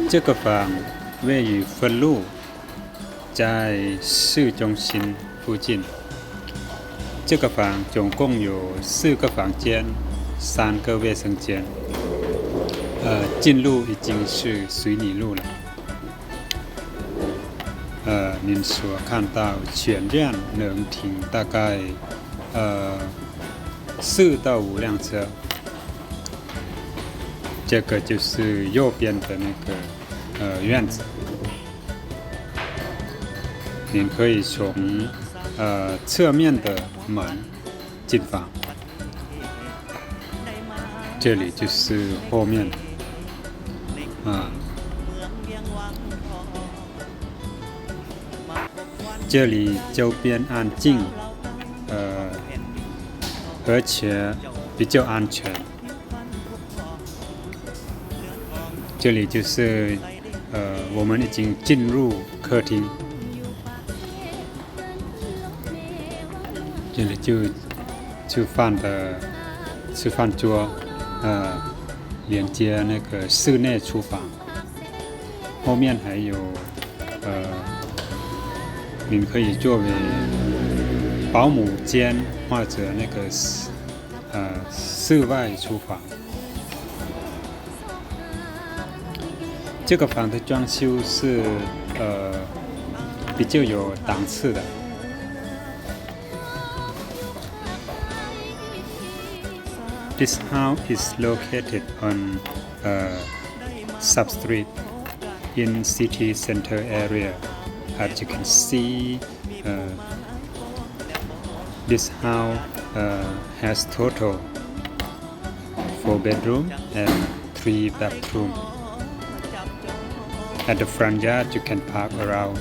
这个房位于分路，在市中心附近。这个房总共有4个房间，3个卫生间。进入已经是水泥路了。您所看到全站能停大概4到5辆车。这个就是右边的那个院子，您可以从侧面的门进房。这里就是后面这里周边安静，而且比较安全。这里就是我们已经进入客厅，这里就吃饭桌，连接那个室内厨房，后面还有您可以作为保姆间或者那个室外厨房。这个房的装修是比较有档次的。This house is located on Sub-Street in city center area. As you can see, this house has total 4 bedrooms and 3 bathrooms. At the front yard, you can park around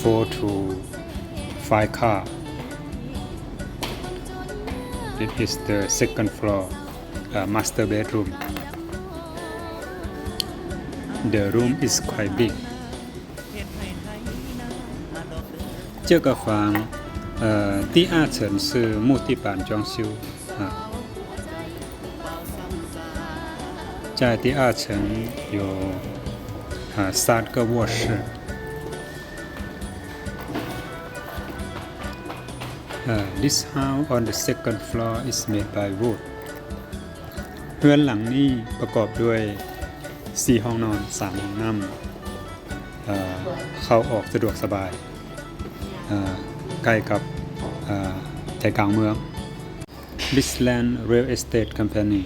4 to 5 cars. This is the second floor, master bedroom. The room is quite big. 这个房第2层是木地板装修在第2层有3个卧室。This house on the second floor is made by wood. เรือนหลังนี้ประกอบด้วย4 ห้องนอน 3 ห้องน้ำเข้าออกสะดวกสบายใกล้กับใจกลางเมือง Bisland Real Estate Company